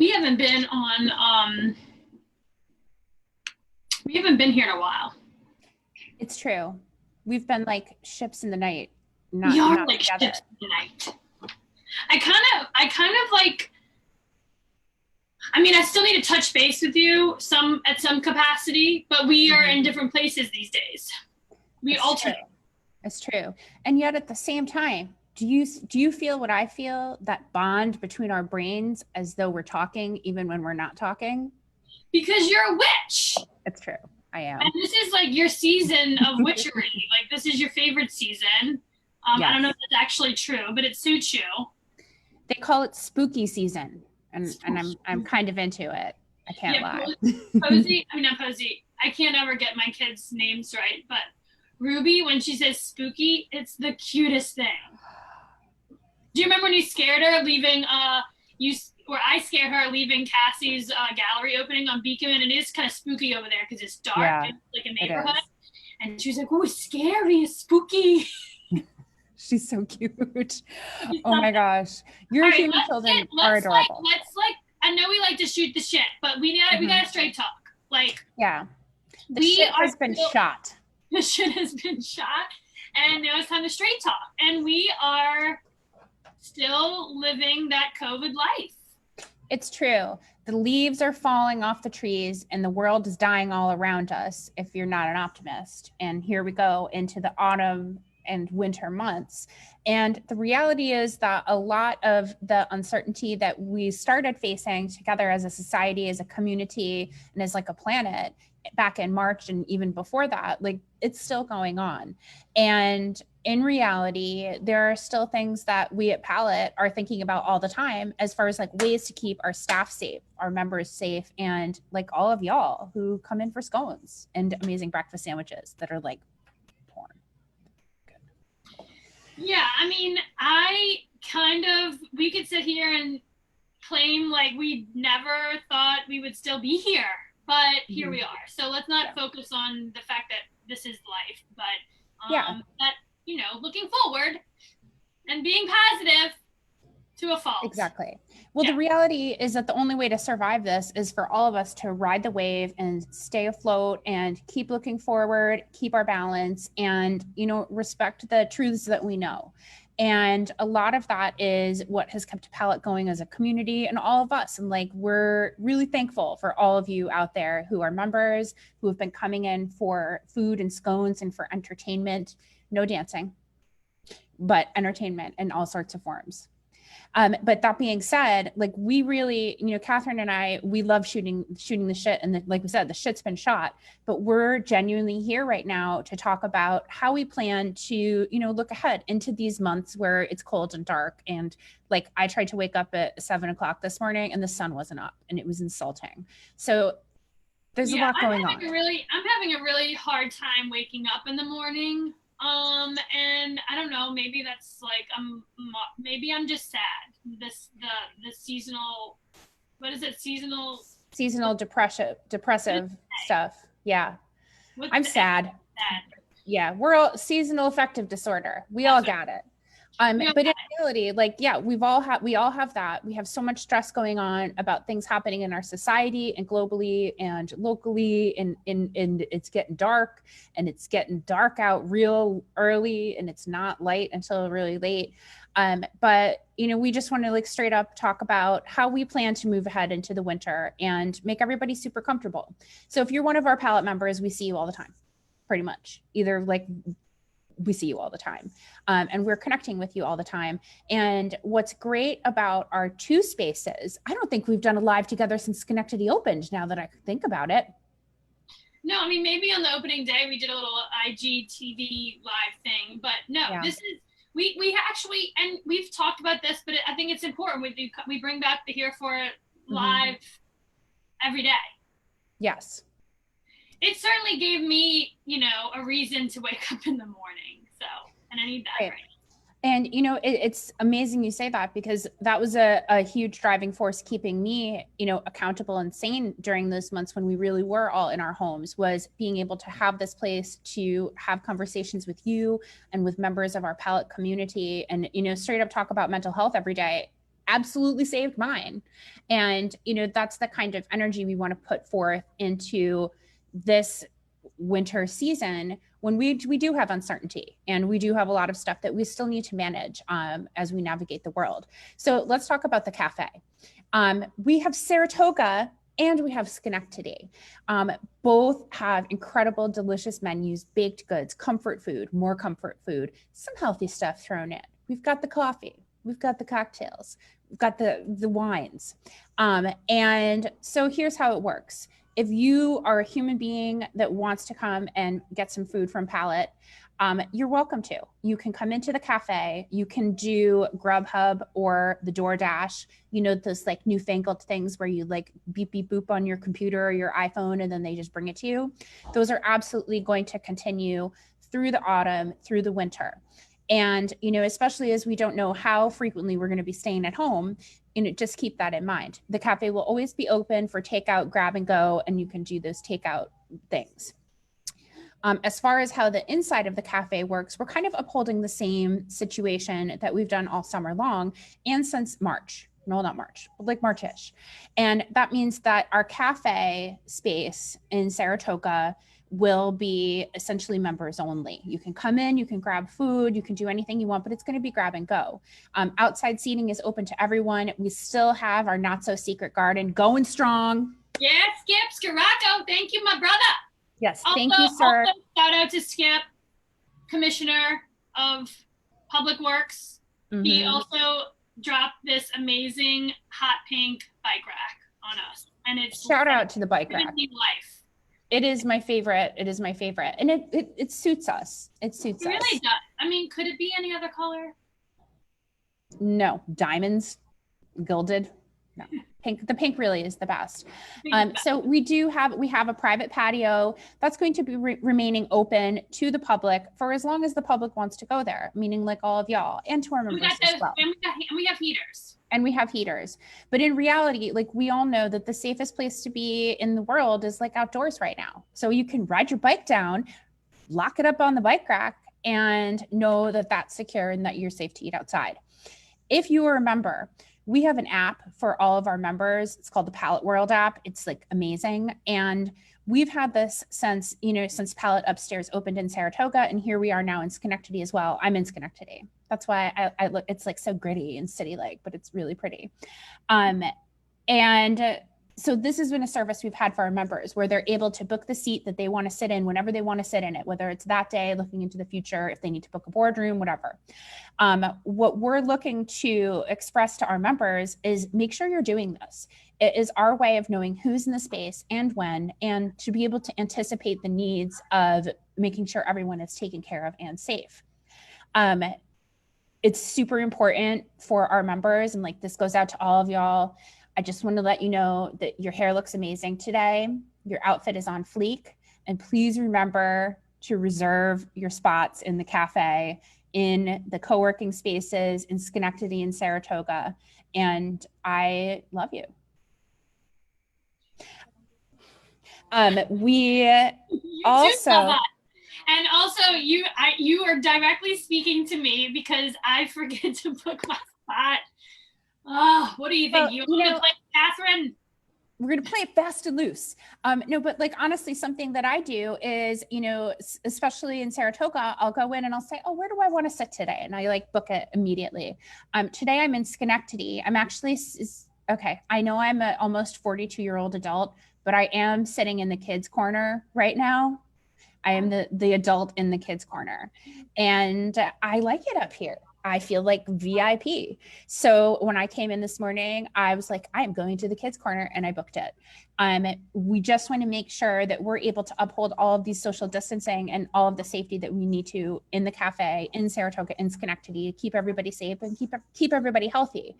We haven't been on, we haven't been here in a while. It's true. We've been like ships in the night, We not are not like together. ships tonight. I kind of like, I mean, I still need to touch base with you at some capacity, but we are in different places these days. We It's true. alternate. It's true. And yet at the same time, do you feel what I feel, that bond between our brains as though we're talking even when we're not talking? Because you're a witch. It's true. I And am. this is like your season of witchery. Like this is your favorite season. I don't know Yes. if that's actually true, but it suits you. They call it spooky season, and I'm kind of into it. I can't Yeah, lie. Posey. I mean, not Posey. I can't ever get my kids' names right, but Ruby, when she says spooky, it's the cutest thing. Do you remember when you scared her leaving? You or I scared her leaving Cassie's gallery opening on Beacon, and it is kind of spooky over there because it's dark Yeah, and like a it neighborhood. is. And she was like, "Oh, it's scary, it's spooky." She's so cute. She's Oh my gosh. All Your right, human children are adorable. let's like. I know we like to shoot the shit, but we Mhm. gotta straight talk. Like Yeah. The we shit are has been still, shot. the shit has been shot, and now it's time to straight talk. And we are still living that COVID life. It's true. The leaves are falling off the trees and the world is dying all around us if you're not an optimist. And here we go into the autumn and winter months. And the reality is that a lot of the uncertainty that we started facing together as a society, as a community, and as like a planet back in March and even before that, like it's still going on. And in reality, there are still things that we at Palette are thinking about all the time as far as like ways to keep our staff safe, our members safe, and like all of y'all who come in for scones and amazing breakfast sandwiches that are like porn. Yeah, I mean, I kind of we could sit here and claim like we never thought we would still be here, but here we are. So let's not focus on the fact that this is life, but Yeah, that looking forward and being positive to a fault. exactly. Well, Yeah. the reality is that the only way to survive this is for all of us to ride the wave and stay afloat and keep looking forward, keep our balance, and, respect the truths that we know. And a lot of that is what has kept Palette going as a community and all of us. And like, we're really thankful for all of you out there who are members, who have been coming in for food and scones and for entertainment, no dancing, but entertainment in all sorts of forms. But that being said, like we really, Catherine and I, we love shooting the shit. And like we said, the shit's been shot, but we're genuinely here right now to talk about how we plan to, look ahead into these months where it's cold and dark. And like, I tried to wake up at 7 o'clock this morning and the sun wasn't up and it was insulting. So there's a Yeah, lot going on. I'm having a really hard time waking up in the morning. And I don't know, maybe that's like maybe I'm just sad. The seasonal, what is it? Seasonal depressive stuff. Yeah. I'm sad. Yeah, we're all seasonal affective disorder. We all got it. But in reality, like, yeah, we all have that. We have so much stress going on about things happening in our society and globally and locally, and it's getting dark, and it's getting dark out real early, and it's not light until really late. But we just want to like straight up talk about how we plan to move ahead into the winter and make everybody super comfortable. So if you're one of our Palette members, we see you all the time, pretty much. Either like we see you all the time, and we're connecting with you all the time. And what's great about our two spaces, I don't think we've done a live together since Schenectady opened, now that I think about it. No, I mean, maybe on the opening day we did a little IGTV live thing, but no, yeah. This is we actually, and we've talked about this, but I think it's important. We bring back the Here For It live every day. Yes. It certainly gave me, a reason to wake up in the morning. So, and I need that right. And, it's amazing you say that, because that was a huge driving force keeping me, accountable and sane during those months when we really were all in our homes, was being able to have this place to have conversations with you and with members of our Palette community and, straight up talk about mental health every day absolutely saved mine. And, that's the kind of energy we want to put forth into this winter season when we do have uncertainty and we do have a lot of stuff that we still need to manage as we navigate the world. So let's talk about the cafe. We have Saratoga and we have Schenectady. Both have incredible, delicious menus, baked goods, comfort food, more comfort food, some healthy stuff thrown in. We've got the coffee, we've got the cocktails, we've got the wines. And so here's how it works. If you are a human being that wants to come and get some food from Palette, you're welcome to. You can come into the cafe. You can do Grubhub or the DoorDash, those like newfangled things where you like beep, beep, boop on your computer or your iPhone, and then they just bring it to you. Those are absolutely going to continue through the autumn, through the winter. And, especially as we don't know how frequently we're going to be staying at home, just keep that in mind. The cafe will always be open for takeout, grab and go, and you can do those takeout things. As far as how the inside of the cafe works, we're kind of upholding the same situation that we've done all summer long and since March. No, not March, but like March-ish. And that means that our cafe space in Saratoga will be essentially members only. You can come in, you can grab food, you can do anything you want, but it's going to be grab and go. Outside seating is open to everyone. We still have our not so secret garden going strong. Yeah, Skip Scarato. Thank you, my brother. Yes, thank you, sir. Also, shout out to Skip, Commissioner of Public Works. Mm-hmm. He also dropped this amazing hot pink bike rack on us. And it's shout out to the bike rack. Life. It is my favorite. It is my favorite. And it suits us. It suits us. It really does. I mean, could it be any other color? No. Diamonds, gilded. No. Pink. The pink really is the best. So we have a private patio that's going to be remaining open to the public for as long as the public wants to go there, meaning like all of y'all and to our members as well. And we have heaters. And we have heaters. But in reality, like we all know that the safest place to be in the world is like outdoors right now. So you can ride your bike down, lock it up on the bike rack, and know that that's secure and that you're safe to eat outside. If you are a member, we have an app for all of our members. It's called the Palette World app. It's like amazing. And we've had this since Palette upstairs opened in Saratoga, and here we are now in Schenectady as well. I'm in Schenectady. That's why I look, it's like so gritty and city-like, but it's really pretty. And so this has been a service we've had for our members where they're able to book the seat that they want to sit in whenever they want to sit in it, whether it's that day, looking into the future, if they need to book a boardroom, whatever. What we're looking to express to our members is make sure you're doing this. It is our way of knowing who's in the space and when, and to be able to anticipate the needs of making sure everyone is taken care of and safe. It's super important for our members, and like this goes out to all of y'all. I just want to let you know that your hair looks amazing today. Your outfit is on fleek, and please remember to reserve your spots in the cafe, in the co-working spaces in Schenectady and Saratoga. And I love you. We also, and also you are directly speaking to me because I forget to book my spot. Oh, what do you think? You want to play Catherine? We're going to play it fast and loose. No, but like, honestly, something that I do is, especially in Saratoga, I'll go in and I'll say, oh, where do I want to sit today? And I like book it immediately. Today I'm in Schenectady. I'm actually, okay, I know I'm an almost 42-year-old adult, but I am sitting in the kids' corner right now. I am the adult in the kids' corner. And I like it up here. I feel like VIP. So when I came in this morning, I was like, I am going to the kids' corner, and I booked it. We just want to make sure that we're able to uphold all of these social distancing and all of the safety that we need to in the cafe, in Saratoga, in Schenectady, to keep everybody safe and keep everybody healthy.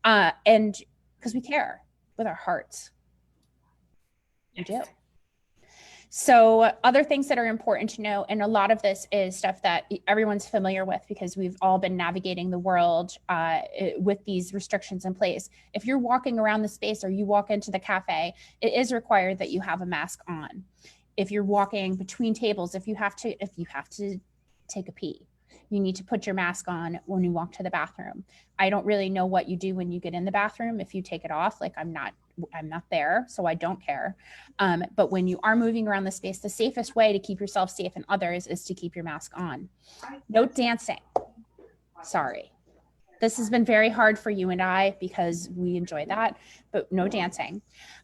And because we care with our hearts. We do. So other things that are important to know, and a lot of this is stuff that everyone's familiar with because we've all been navigating the world with these restrictions in place. If you're walking around the space or you walk into the cafe, it is required that you have a mask on. If you're walking between tables, if you have to take a pee, You need to put your mask on when you walk to the bathroom. I don't really know what you do when you get in the bathroom. If you take it off, like I'm not there, so I don't care. But when you are moving around the space, the safest way to keep yourself safe and others is to keep your mask on. No dancing. Sorry. This has been very hard for you and I because we enjoy that, but no dancing.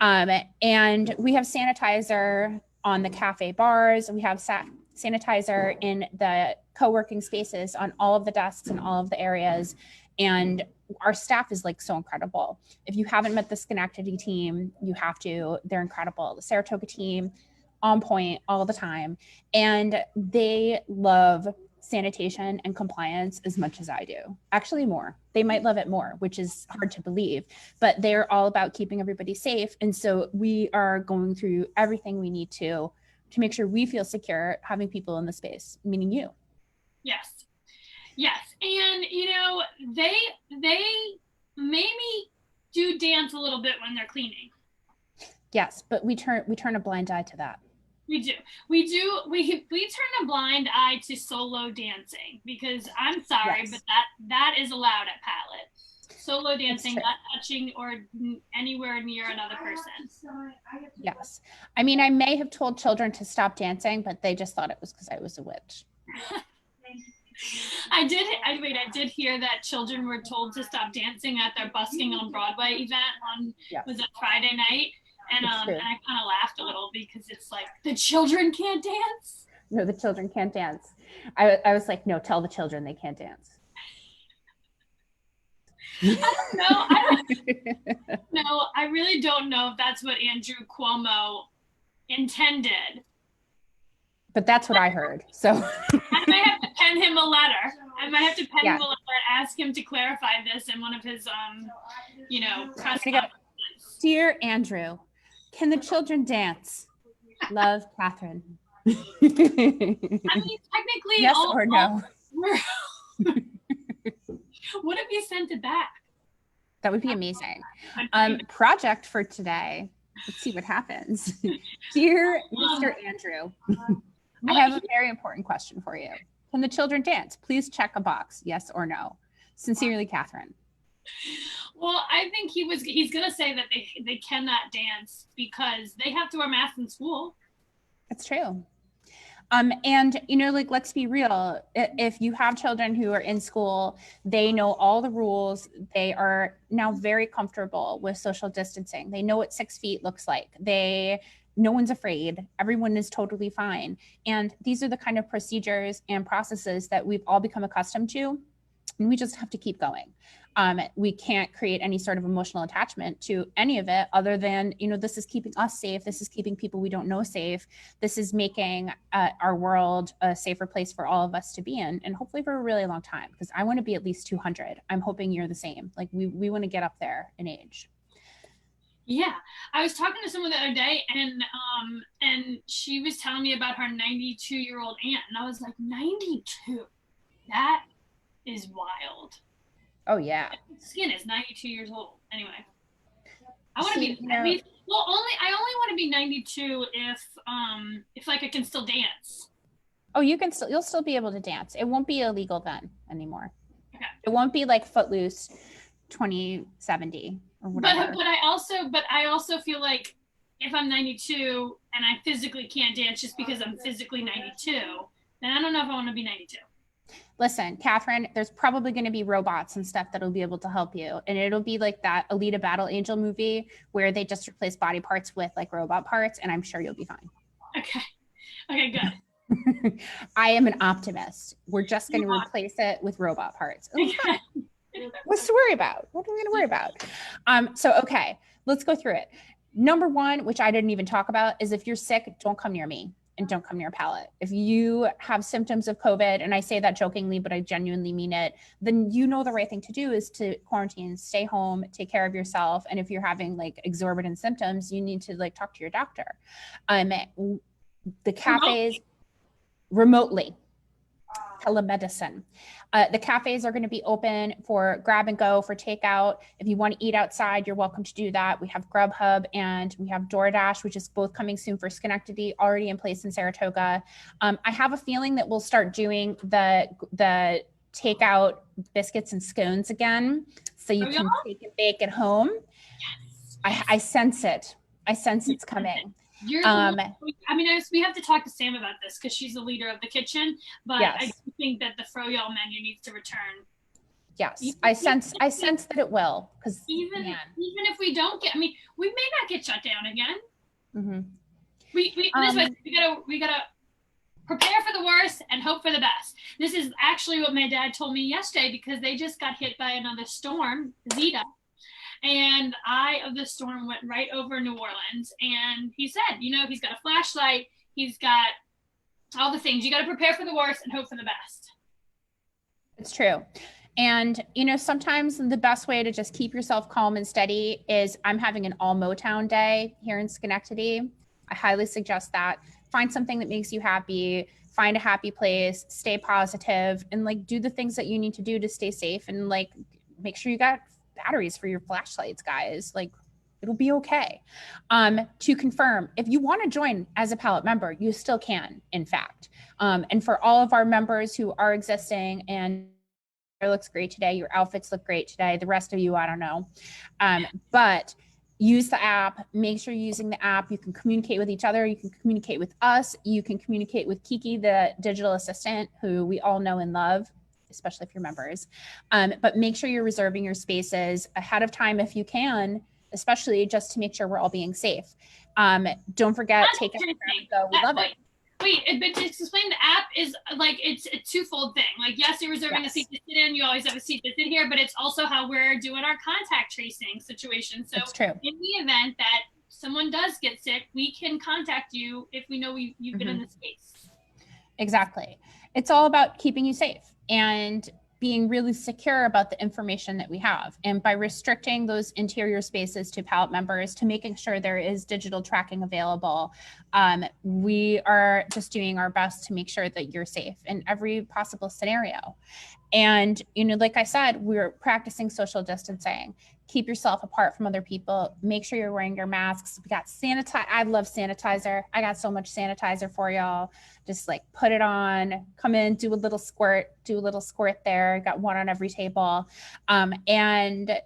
And we have sanitizer on the cafe bars. We have sanitizer in the co-working spaces on all of the desks and all of the areas. And our staff is like so incredible. If you haven't met the Schenectady team, you have to. They're incredible. The Saratoga team, on point all the time. And they love sanitation and compliance as much as I do. Actually more. They might love it more, which is hard to believe, but they're all about keeping everybody safe. And so we are going through everything we need to make sure we feel secure having people in the space, meaning you. Yes. Yes. And you know, they maybe do dance a little bit when they're cleaning. Yes, but we turn a blind eye to that. We turn a blind eye to solo dancing because I'm sorry, Yes. but that is allowed at Palette. Solo dancing, not touching or anywhere near another person. Yes. I mean, I may have told children to stop dancing, but they just thought it was because I was a witch. I did hear that children were told to stop dancing at their Busking on Broadway event on was it Friday night? And I kind of laughed a little because it's like the children can't dance. No, the children can't dance. I was like, no, tell the children they can't dance. I really don't know if that's what Andrew Cuomo intended. But that's what I heard. So I might have to pen him a letter. Him a letter and ask him to clarify this in one of his press conferences. Dear Andrew, can the children dance? Love, Catherine. I mean, technically, yes or no? What if you sent it back? That would be amazing. Project for today. Let's see what happens. Dear Mr. Andrew, I have a very important question for you. Can the children dance? Please check a box, yes or no. Sincerely, Catherine. Well, I think he's going to say that they cannot dance because they have to wear masks in school. That's true. And, let's be real. If you have children who are in school, they know all the rules. They are now very comfortable with social distancing. They know what 6 feet looks like. No one's afraid. Everyone is totally fine. And these are the kind of procedures and processes that we've all become accustomed to. And we just have to keep going. We can't create any sort of emotional attachment to any of it other than, this is keeping us safe. This is keeping people we don't know safe. This is making our world a safer place for all of us to be in, and hopefully for a really long time, because I want to be at least 200. I'm hoping you're the same. Like we want to get up there in age. Yeah, I was talking to someone the other day, and she was telling me about her 92-year-old aunt, and I was like, 92? That is wild. Oh yeah. Skin is 92 years old. Anyway, I want to be. I only want to be 92 if like I can still dance. Oh, you'll still be able to dance. It won't be illegal then anymore. Okay. It won't be like Footloose 2070 or whatever. But I also feel like if I'm 92 and I physically can't dance just because I'm physically 92, then I don't know if I want to be 92. Listen, Catherine, there's probably going to be robots and stuff that'll be able to help you. And it'll be like that Alita Battle Angel movie where they just replace body parts with like robot parts. And I'm sure you'll be fine. Okay, good. I am an optimist. We're just going to replace it with robot parts. What's to worry about? What are we going to worry about? So, okay, let's go through it. Number one, which I didn't even talk about, is if you're sick, don't come near me. And don't come near Palette. If you have symptoms of COVID, and I say that jokingly, but I genuinely mean it, then the right thing to do is to quarantine, stay home, take care of yourself. And if you're having like exorbitant symptoms, you need to like talk to your doctor. The cafes remotely, telemedicine. The cafes are going to be open for grab and go, for takeout. If you want to eat outside, you're welcome to do that. We have Grubhub and we have DoorDash, which is both coming soon for Schenectady, already in place in Saratoga. I have a feeling that we'll start doing the takeout biscuits and scones again, so you can take and bake at home. Yes. I sense it. I sense it's coming. I mean, we have to talk to Sam about this because she's the leader of the kitchen, but Yes. I do think that the froyo menu needs to return. Yes, I sense that it will, because even if we don't get, I mean, we may not get shut down again. Mm-hmm. We gotta prepare for the worst and hope for the best. This is actually what my dad told me yesterday, because they just got hit by another storm, Zeta. And the eye of the storm went right over New Orleans. And he said, you know, he's got a flashlight. He's got all the things. You got to prepare for the worst and hope for the best. It's true. And, you know, sometimes the best way to just keep yourself calm and steady is, I'm having an all Motown day here in Schenectady. I highly suggest that. Find something that makes you happy. Find a happy place. Stay positive, and like do the things that you need to do to stay safe, and like make sure you got batteries for your flashlights, guys. Like, it'll be okay. To confirm, if you want to join as a Palette member, you still can, in fact. And for all of our members who are existing, and it looks great today, your outfits look great today, the rest of you, I don't know. But use the app. Make sure you're using the app. You can communicate with each other. You can communicate with us. You can communicate with Kiki, the digital assistant, who we all know and love, especially if you're members. But make sure you're reserving your spaces ahead of time if you can, especially just to make sure we're all being safe. Don't forget, take it. Go. We love it. Wait, but to explain, the app is like, it's a twofold thing. Like, yes, you're reserving a seat to sit in. You always have a seat to sit here, but it's also how we're doing our contact tracing situation. So in the event that someone does get sick, we can contact you if we know you've been in the space. Exactly. It's all about keeping you safe and being really secure about the information that we have. And by restricting those interior spaces to Palette members, to making sure there is digital tracking available, we are just doing our best to make sure that you're safe in every possible scenario. And, you know, like I said, we're practicing social distancing. Keep yourself apart from other people. Make sure you're wearing your masks. We got sanitizer. I love sanitizer. I got so much sanitizer for y'all. Just like put it on, come in, do a little squirt there. Got one on every table. And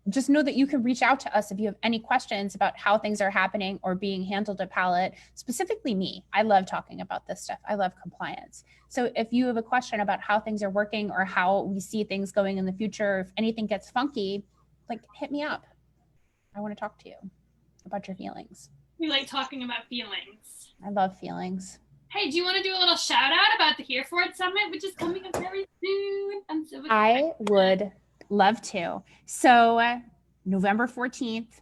just know that you can reach out to us if you have any questions about how things are happening or being handled at Palette. Specifically me. I love talking about this stuff. I love compliance. So if you have a question about how things are working or how we see things going in the future, if anything gets funky, like, hit me up. I want to talk to you about your feelings. We like talking about feelings. I love feelings. Hey, do you want to do a little shout out about the Here For It Summit, which is coming up very soon? I'm so excited. I would love to. So November 14th,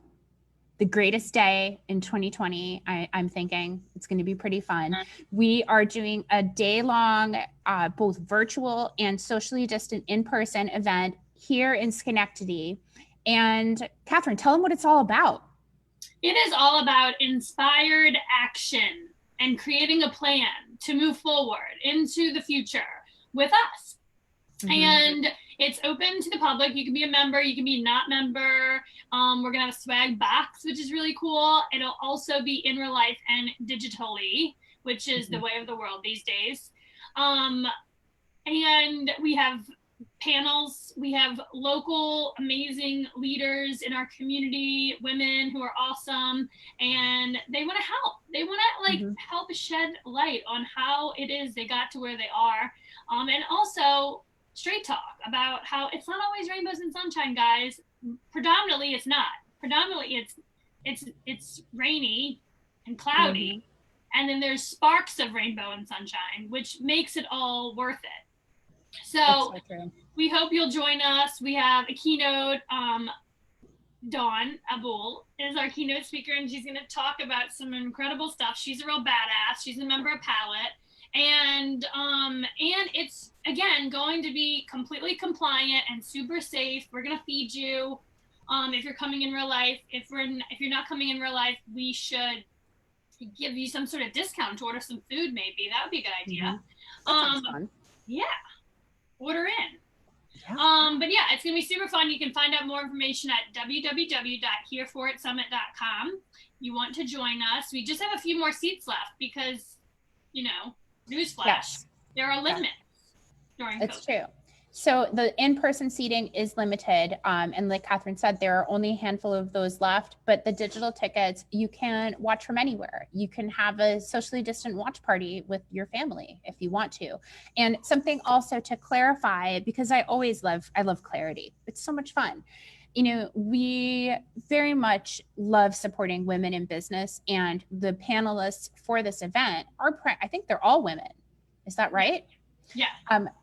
the greatest day in 2020, I'm thinking it's going to be pretty fun. We are doing a day-long, both virtual and socially distant in-person event here in Schenectady. And Catherine, tell them what it's all about. It is all about inspired action and creating a plan to move forward into the future with us. And it's open to the public. You can be a member, you can be not member. We're gonna have a swag box, which is really cool. It'll also be in real life and digitally, which is the way of the world these days. And we have panels. We have local amazing leaders in our community, women who are awesome, and they want to help. They want to help shed light on how it is they got to where they are, and also straight talk about how it's not always rainbows and sunshine, guys. Predominantly it's not. Predominantly it's rainy and cloudy, and then there's sparks of rainbow and sunshine, which makes it all worth it. So we hope you'll join us. We have a keynote. Dawn Abul is our keynote speaker, and she's going to talk about some incredible stuff. She's a real badass. She's a member of Palette, and it's again going to be completely compliant and super safe. We're going to feed you if you're coming in real life. If you're not coming in real life, we should give you some sort of discount to order some food. Maybe that would be a good idea. That sounds fun. Yeah. order in. Yeah. But yeah, it's gonna be super fun. You can find out more information at www.hereforitsummit.com. You want to join us? We just have a few more seats left because, newsflash, Yes. there are limits during It's COVID. true. So the in-person seating is limited. And like Catherine said, there are only a handful of those left, but the digital tickets, you can watch from anywhere. You can have a socially distant watch party with your family if you want to. And something also to clarify, because I love clarity. It's so much fun. We very much love supporting women in business, and the panelists for this event I think they're all women. Is that right? Yeah.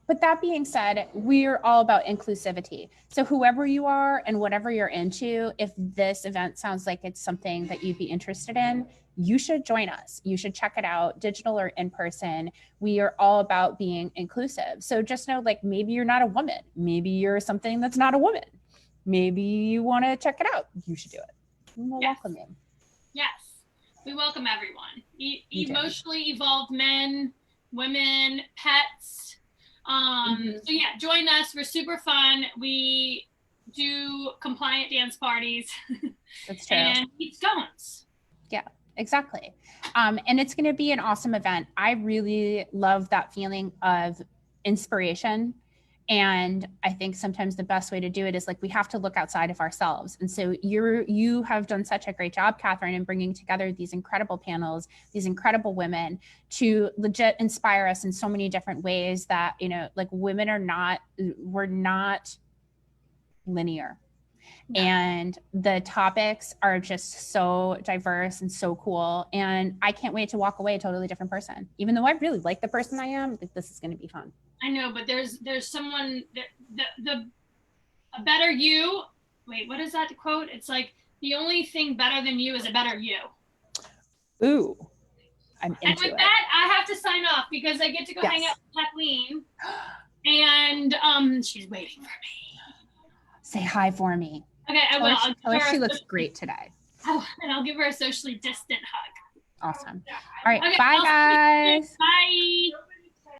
But that being said, we're all about inclusivity. So whoever you are and whatever you're into, if this event sounds like it's something that you'd be interested in, you should join us. You should check it out, digital or in person. We are all about being inclusive. So just know, like, maybe you're not a woman. Maybe you're something that's not a woman. Maybe you want to check it out. You should do it. We'll welcome you. Yes. We welcome everyone. You do. Emotionally evolved men, women, pets. So yeah, join us. We're super fun. We do compliant dance parties. That's true. And eat scones. Yeah, exactly. And it's going to be an awesome event. I really love that feeling of inspiration. And I think sometimes the best way to do it is, like, we have to look outside of ourselves. And so you have done such a great job, Catherine, in bringing together these incredible panels, these incredible women to legit inspire us in so many different ways that, like, we're not linear. No. And the topics are just so diverse and so cool. And I can't wait to walk away a totally different person. Even though I really like the person I am, this is going to be fun. I know, but there's someone a better you. Wait, what is that quote? It's like, the only thing better than you is a better you. Ooh, I'm into it. And with that, I have to sign off because I get to go hang out with Kathleen, and she's waiting for me. Say hi for me. Okay, I will. Tell her she looks great today. And I'll give her a socially distant hug. Awesome. All right, okay, bye guys. Bye.